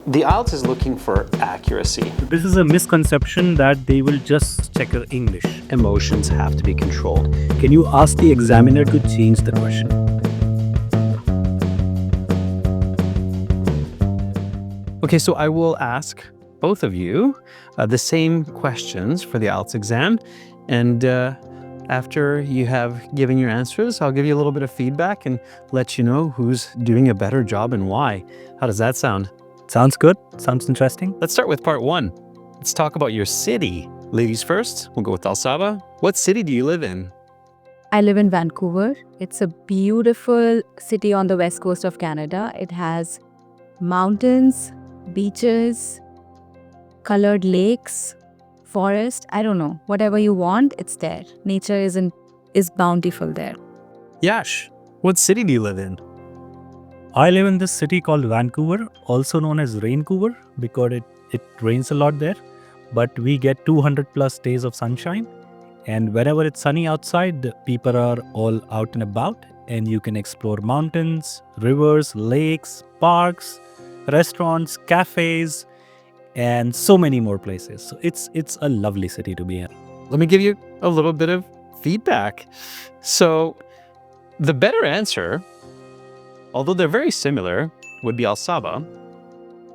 The IELTS is looking for accuracy. This is a misconception that they will just check your English. Emotions have to be controlled. Can you ask the examiner to change the question? Okay, so I will ask both of you the same questions for the IELTS exam. And after you have given your answers, I'll give you a little bit of feedback and let you know who's doing a better job and why. How does that sound? Sounds good. Sounds interesting. Let's start with part one. Let's talk about your city. Ladies first, we'll go with Alsaba. What city do you live in? I live in Vancouver. It's a beautiful city on the west coast of Canada. It has mountains, beaches, colored lakes, forest. I don't know. Whatever you want, it's there. Nature is bountiful there. Yash, what city do you live in? I live in this city called Vancouver, also known as Raincouver, because it rains a lot there. But we get 200 plus days of sunshine. And whenever it's sunny outside, the people are all out and about. And you can explore mountains, rivers, lakes, parks, restaurants, cafes, and so many more places. So it's a lovely city to be in. Let me give you a little bit of feedback. So the better answer, although they're very similar, would be Alsaba,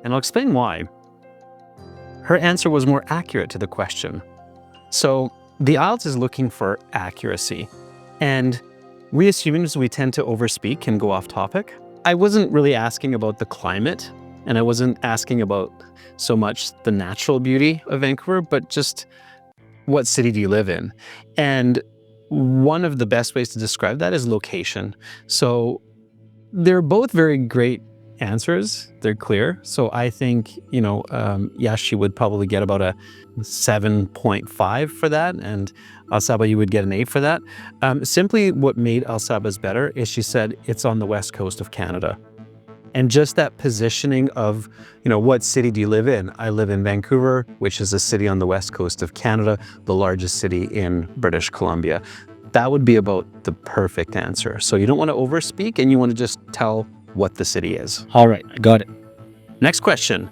and I'll explain why. Her answer was more accurate to the question. So the IELTS is looking for accuracy, and we as humans, we tend to overspeak and go off topic. I wasn't really asking about the climate, and I wasn't asking about so much the natural beauty of Vancouver, but just what city do you live in? And one of the best ways to describe that is location. So they're both very great answers. They're clear. So I think, Yashi would probably get about a 7.5 for that. And Alsaba, you would get an 8 for that. Simply what made Alsaba's better is she said it's on the west coast of Canada. And just that positioning of, what city do you live in? I live in Vancouver, which is a city on the west coast of Canada, the largest city in British Columbia. That would be about the perfect answer. So you don't want to overspeak and you want to just tell what the city is. All right, I got it. Next question.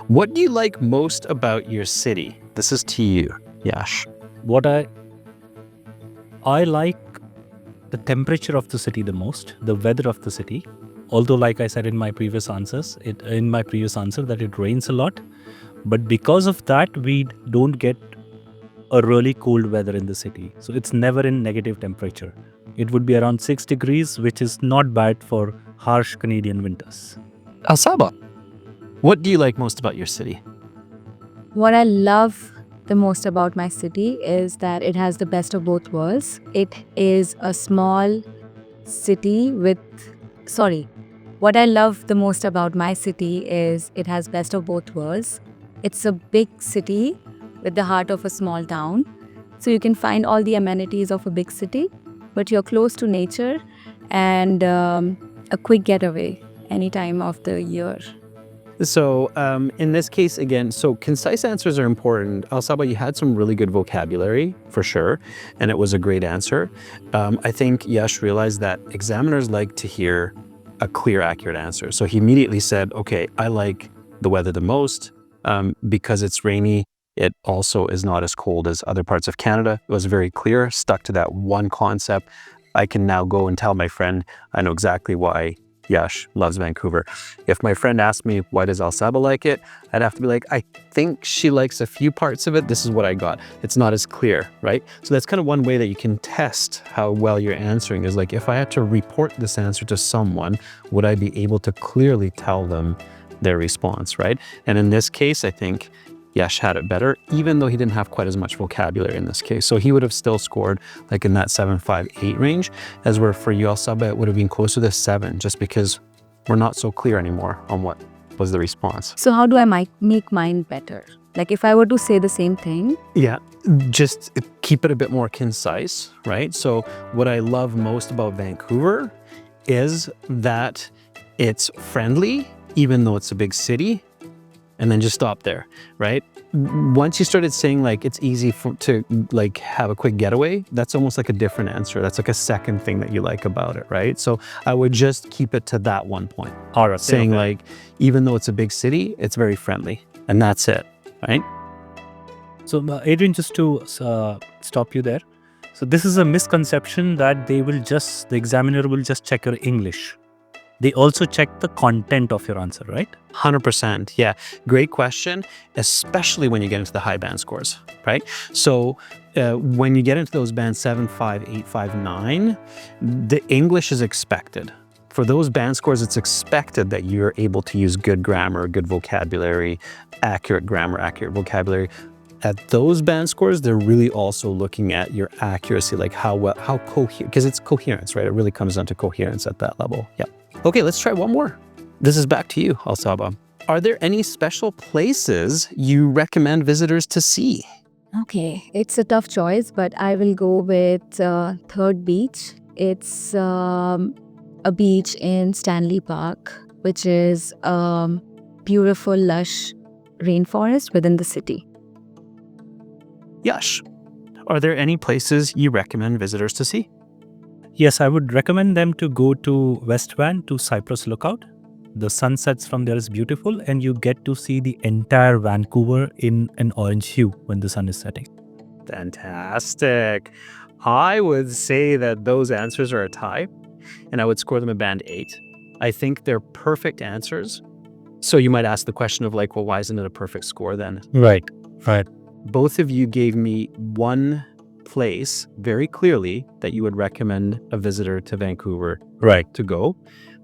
What do you like most about your city? This is to you, Yash. What I like the temperature of the city the most, the weather of the city. Although, like I said in my previous answer, that it rains a lot. But because of that, we don't get a really cold weather in the city. So it's never in negative temperature. It would be around 6 degrees, which is not bad for harsh Canadian winters. Alsaba, what do you like most about your city? What I love the most about my city is that it has the best of both worlds. It is a small city What I love the most about my city is it has best of both worlds. It's a big city with the heart of a small town. So you can find all the amenities of a big city, but you're close to nature and a quick getaway any time of the year. So in this case, again, so concise answers are important. Alsaba, you had some really good vocabulary for sure, and it was a great answer. I think Yash realized that examiners like to hear a clear, accurate answer. So he immediately said, okay, I like the weather the most because it's rainy. It also is not as cold as other parts of Canada. It was very clear, stuck to that one concept. I can now go and tell my friend, I know exactly why Yash loves Vancouver. If my friend asked me, why does Alsaba like it? I'd have to be like, I think she likes a few parts of it. This is what I got. It's not as clear, right? So that's kind of one way that you can test how well you're answering is like, if I had to report this answer to someone, would I be able to clearly tell them their response, right? And in this case, I think Yash had it better, even though he didn't have quite as much vocabulary in this case. So he would have still scored like in that 7, 5, 8 range, as where for you, Alsaba, it would have been closer to 7, just because we're not so clear anymore on what was the response. So how do I make mine better? Like if I were to say the same thing? Yeah, just keep it a bit more concise, right? So what I love most about Vancouver is that it's friendly, even though it's a big city. and then just stop there, right? Once you started saying like it's easy to like have a quick getaway, that's almost like a different answer. That's like a second thing that you like about it, right? So I would just keep it to that one point. All right. Saying like, even though it's a big city, it's very friendly, and that's it, right? So Adrian, just to stop you there. So this is a misconception that the examiner will just check your English. They also check the content of your answer, right? 100%. Yeah. Great question, especially when you get into the high band scores, right? So when you get into those bands 7, 5, 8, 5, 9, the English is expected. For those band scores, it's expected that you're able to use good grammar, good vocabulary, accurate grammar, accurate vocabulary. At those band scores, they're really also looking at your accuracy, like how coherent, because it's coherence, right? It really comes down to coherence at that level. Yeah. Okay, let's try one more. This is back to you, Alsaba. Are there any special places you recommend visitors to see? Okay, it's a tough choice, but I will go with Third Beach. It's a beach in Stanley Park, which is a beautiful, lush rainforest within the city. Yash, are there any places you recommend visitors to see? Yes, I would recommend them to go to West Van to Cypress Lookout. The sunsets from there is beautiful, and you get to see the entire Vancouver in an orange hue when the sun is setting. Fantastic. I would say that those answers are a tie, and I would score them a band 8. I think they're perfect answers. So you might ask the question of like, well, why isn't it a perfect score then? Right. Both of you gave me one place very clearly that you would recommend a visitor to Vancouver to go.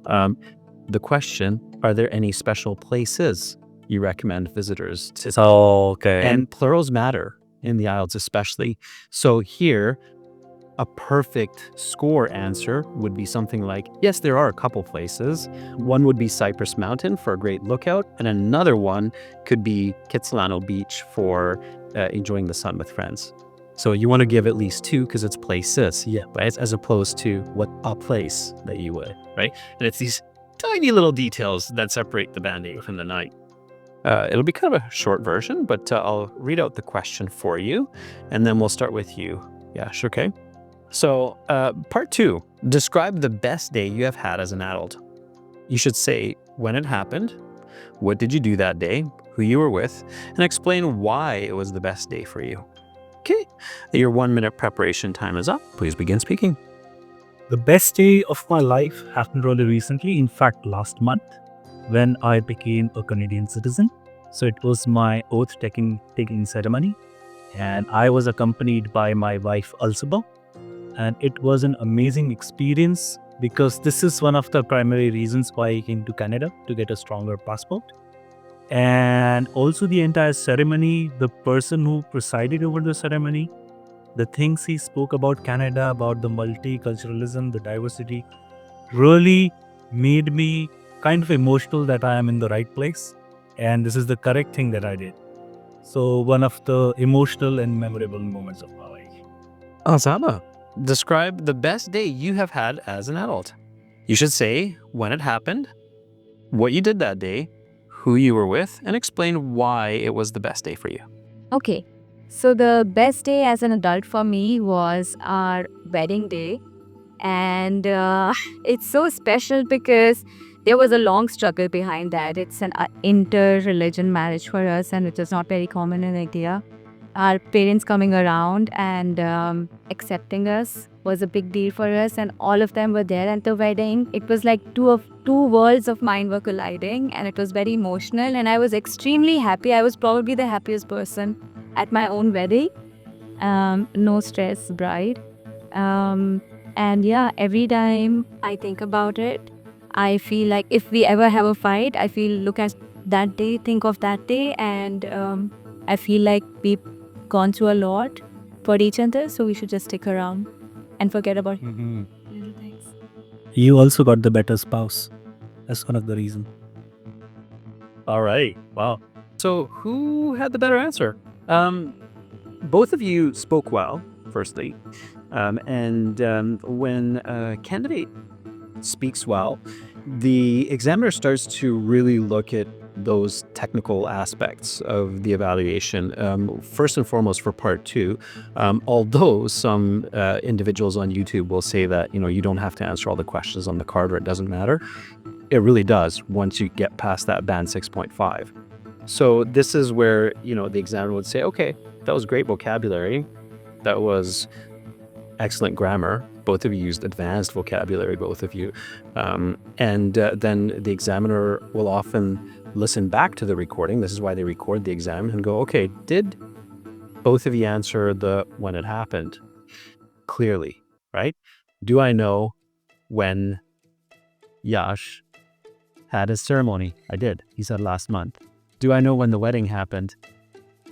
The question, are there any special places you recommend visitors to? Okay. And plurals matter in the IELTS especially. So here, a perfect score answer would be something like, yes, there are a couple places. One would be Cypress Mountain for a great lookout, and another one could be Kitsilano Beach for enjoying the sun with friends. So you want to give at least 2 because it's places, right? As opposed to what a place that you would, right? And it's these tiny little details that separate the band 8 from the 9. It'll be kind of a short version, but I'll read out the question for you, and then we'll start with you. Yash, okay? So part 2, describe the best day you have had as an adult. You should say when it happened, what did you do that day, who you were with, and explain why it was the best day for you. Okay, your 1-minute preparation time is up. Please begin speaking. The best day of my life happened really recently, in fact last month, when I became a Canadian citizen. So it was my oath-taking ceremony, and I was accompanied by my wife Alsaba. And it was an amazing experience because this is one of the primary reasons why I came to Canada, to get a stronger passport. And also the entire ceremony, the person who presided over the ceremony, the things he spoke about Canada, about the multiculturalism, the diversity, really made me kind of emotional that I am in the right place. And this is the correct thing that I did. So one of the emotional and memorable moments of my life. Alsaba, describe the best day you have had as an adult. You should say when it happened, what you did that day, who you were with, and explain why it was the best day for you. Okay, so the best day as an adult for me was our wedding day. And it's so special because there was a long struggle behind that. It's an inter-religion marriage for us, and it is not very common in India. Our parents coming around and accepting us was a big deal for us, and all of them were there at the wedding. It was like two worlds of mine were colliding, and it was very emotional, and I was extremely happy. I was probably the happiest person at my own wedding. No stress bride. And yeah, every time I think about it, I feel like if we ever have a fight, I feel look at that day, think of that day, and I feel like we've gone through a lot for each other, so we should just stick around and forget about little things. You also got the better spouse. That's one of the reasons. All right. Wow. So who had the better answer? Both of you spoke well, firstly. And when a candidate speaks well, the examiner starts to really look at those technical aspects of the evaluation. First and foremost for part 2, although some individuals on YouTube will say that, you don't have to answer all the questions on the card or it doesn't matter, it really does once you get past that band 6.5. So this is where, the examiner would say, okay, that was great vocabulary. That was excellent grammar. Both of you used advanced vocabulary, both of you. And then the examiner will often listen back to the recording. This is why they record the exam and go, okay, did both of you answer the when it happened clearly, right? Do I know when Yash had his ceremony? I did. He said last month. Do I know when the wedding happened?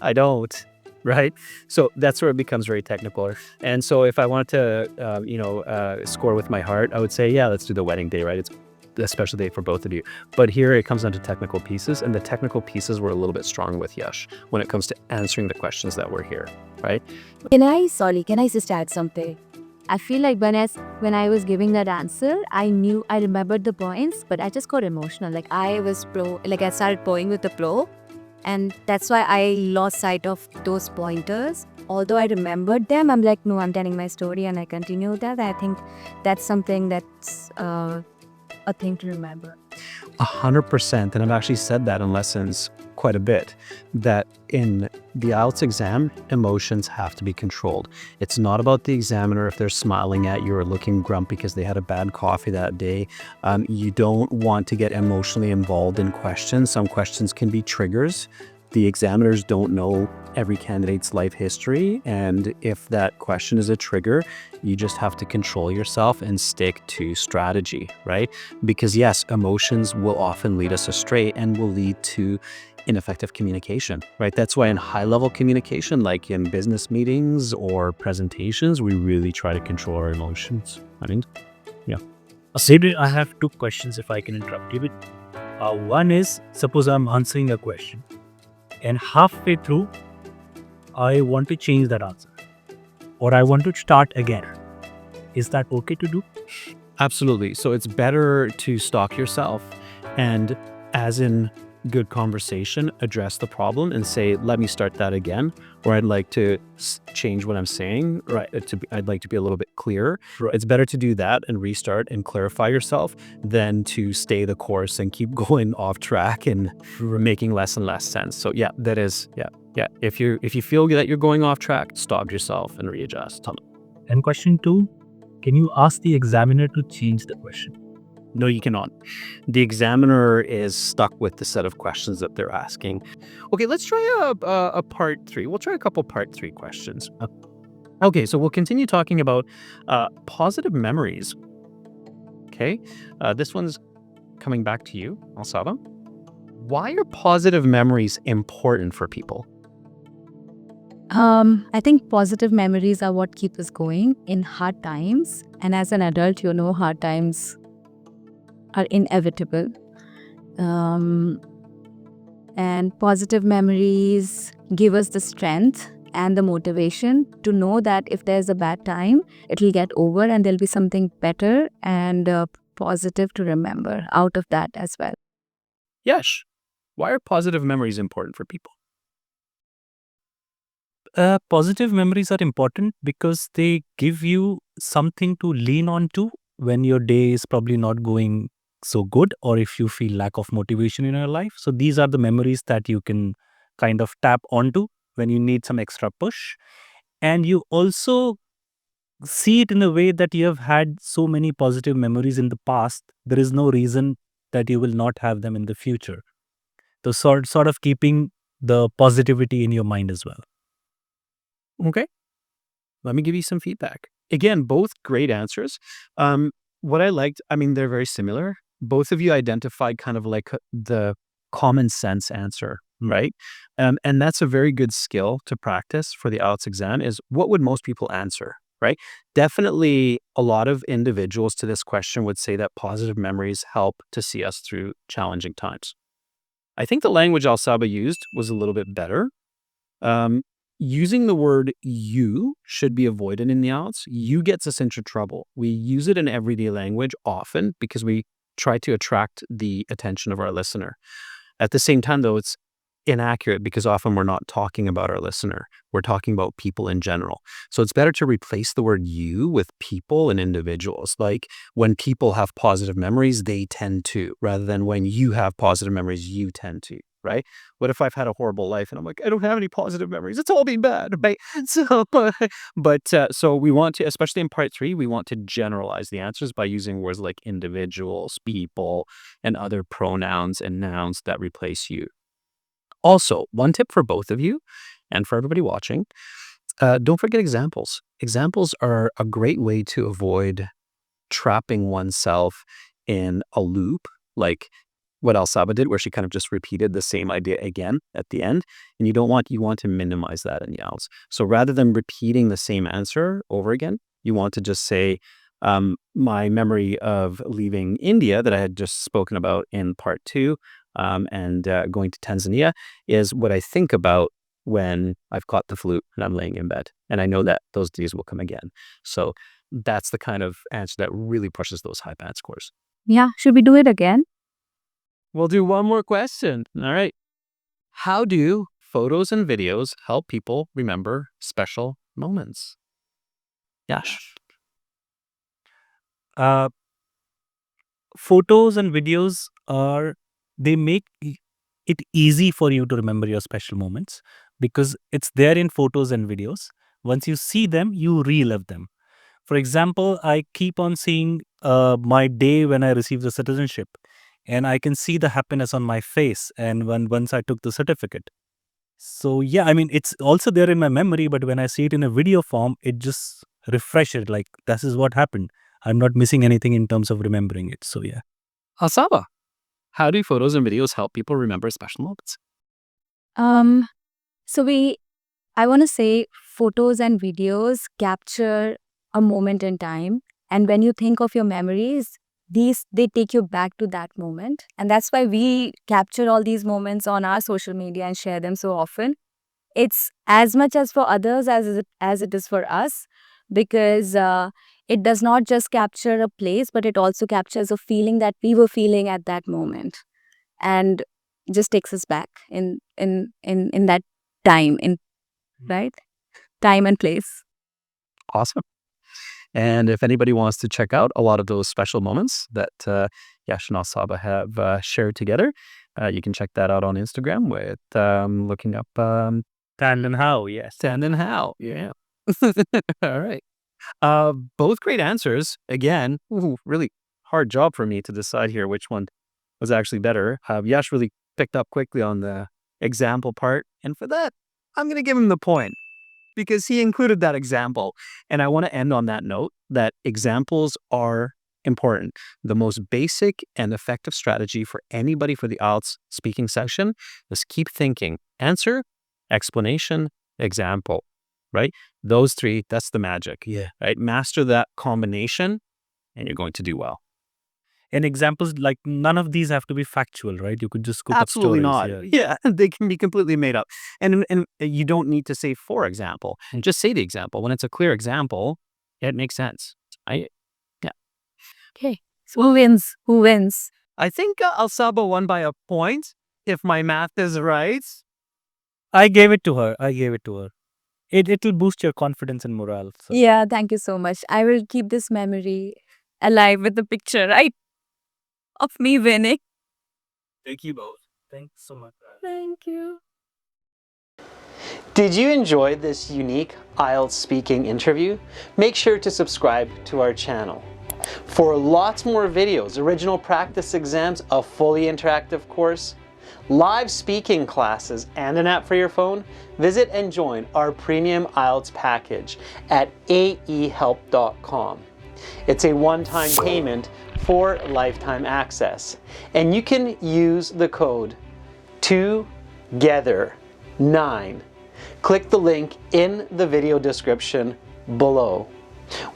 I don't, right? So that's where it becomes very technical. And so if I wanted to, score with my heart, I would say, yeah, let's do the wedding day, right? It's a special day for both of you. But here it comes down to technical pieces, and the technical pieces were a little bit strong with Yash when it comes to answering the questions that were here, right? Can I just add something? I feel like when I was giving that answer, I remembered the points, but I just got emotional. Like I started pouring with the flow, and that's why I lost sight of those pointers. Although I remembered them, I'm like, no, I'm telling my story, and I continued that. I think that's something that's a thing to remember. 100%, and I've actually said that in lessons quite a bit, that in the IELTS exam, emotions have to be controlled. It's not about the examiner if they're smiling at you or looking grumpy because they had a bad coffee that day. You don't want to get emotionally involved in questions. Some questions can be triggers. The examiners don't know every candidate's life history, and if that question is a trigger, you just have to control yourself and stick to strategy, right? Because yes, emotions will often lead us astray and will lead to ineffective communication, right? That's why in high-level communication, like in business meetings or presentations, we really try to control our emotions. Sadri, I have 2 questions if I can interrupt you. One is, suppose I'm answering a question and halfway through, I want to change that answer or I want to start again. Is that okay to do? Absolutely. So it's better to stop yourself and, as in good conversation, address the problem and say, let me start that again, or I'd like to change what I'm saying, right? I'd like to be a little bit clearer. Right. It's better to do that and restart and clarify yourself than to stay the course and keep going off track and making less and less sense. So yeah, that is, yeah. If you feel that you're going off track, stop yourself and readjust. And question 2, can you ask the examiner to change the question? No, you cannot. The examiner is stuck with the set of questions that they're asking. Okay, let's try a part 3. We'll try a couple part 3 questions. Okay, so we'll continue talking about positive memories. Okay, this one's coming back to you, Alsaba. Why are positive memories important for people? I think positive memories are what keep us going in hard times. And as an adult, hard times are inevitable. And positive memories give us the strength and the motivation to know that if there's a bad time, it'll get over and there'll be something better and positive to remember out of that as well. Yes. Why are positive memories important for people? Positive memories are important because they give you something to lean on to when your day is probably not going so good, or if you feel lack of motivation in your life. So these are the memories that you can kind of tap onto when you need some extra push. And you also see it in a way that you have had so many positive memories in the past. There is no reason that you will not have them in the future. So sort of keeping the positivity in your mind as well. Okay. Let me give you some feedback. Again, both great answers. What I liked, they're very similar. Both of you identified kind of like the common sense answer, right? And that's a very good skill to practice for the IELTS exam is what would most people answer, right? Definitely a lot of individuals to this question would say that positive memories help to see us through challenging times. I think the language Al-Saba used was a little bit better. Using the word you should be avoided in the IELTS. You gets us into trouble. We use it in everyday language often because we try to attract the attention of our listener. At the same time, though, it's inaccurate because often we're not talking about our listener. We're talking about people in general. So it's better to replace the word you with people and individuals. Like when people have positive memories, they tend to, rather than when you have positive memories, you tend to, right? What if I've had a horrible life and I'm like, I don't have any positive memories. It's all been bad, right? So we want to, especially in part 3, we want to generalize the answers by using words like individuals, people, and other pronouns and nouns that replace you. Also, one tip for both of you and for everybody watching, don't forget examples. Examples are a great way to avoid trapping oneself in a loop, like what Alsaba did, where she kind of just repeated the same idea again at the end. And you want to minimize that in IELTS. So rather than repeating the same answer over again, you want to just say, my memory of leaving India that I had just spoken about in part 2, and going to Tanzania is what I think about when I've caught the flu and I'm laying in bed. And I know that those days will come again. So that's the kind of answer that really pushes those high band scores. Yeah, should we do it again? We'll do one more question. All right. How do photos and videos help people remember special moments? Yash. Photos and videos they make it easy for you to remember your special moments because it's there in photos and videos. Once you see them, you relive them. For example, I keep on seeing my day when I received the citizenship, and I can see the happiness on my face and once I took the certificate. So yeah, I mean, it's also there in my memory, but when I see it in a video form, it just refreshes it, like this is what happened. I'm not missing anything in terms of remembering it. So yeah. Alsaba, how do photos and videos help people remember special moments? I want to say photos and videos capture a moment in time. And when you think of your memories, they take you back to that moment. And that's why we capture all these moments on our social media and share them so often. It's as much as for others as it is for us, because it does not just capture a place, but it also captures a feeling that we were feeling at that moment, and just takes us back in that time, right? Time and place. Awesome. And if anybody wants to check out a lot of those special moments that Yash and Alsaba have shared together, you can check that out on Instagram with looking up Stand and how, yes. Stand and How. Yeah. All right. Both great answers. Again, really hard job for me to decide here which one was actually better. Yash really picked up quickly on the example part. And for that, I'm going to give him the point because he included that example. And I want to end on that note that examples are important. The most basic and effective strategy for anybody for the IELTS speaking section is keep thinking. Answer, explanation, example, right? Those 3, that's the magic. Yeah. Right? Master that combination and you're going to do well. And examples, like none of these have to be factual, right? You could just cook Absolutely up stories. not. Yeah, they can be completely made up. And you don't need to say for example. Just say the example. When it's a clear example, it makes sense. Okay. So who wins? Who wins? I think Alsaba won by a point, if my math is right. I gave it to her. It'll boost your confidence and morale. So. Yeah, thank you so much. I will keep this memory alive with the picture, right? Of me winning. Thank you both. Thanks so much. Thank you. Did you enjoy this unique IELTS speaking interview? Make sure to subscribe to our channel. For lots more videos, original practice exams, a fully interactive course, live speaking classes, and an app for your phone, visit and join our premium IELTS package at aehelp.com. It's a one-time payment for lifetime access, and you can use the code TOGETHER9. Click the link in the video description below.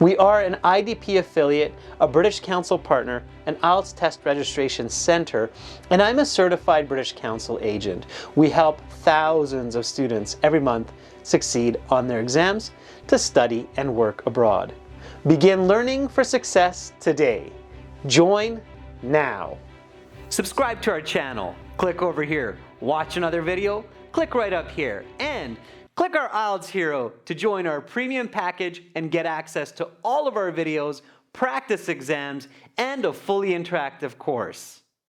We are an IDP affiliate, a British Council partner, an IELTS test registration center, and I'm a certified British Council agent. We help thousands of students every month succeed on their exams to study and work abroad. Begin learning for success today. Join now. Subscribe to our channel Click over here, watch another video, click right up here, and click our IELTS Hero to join our premium package and get access to all of our videos, practice exams, and a fully interactive course.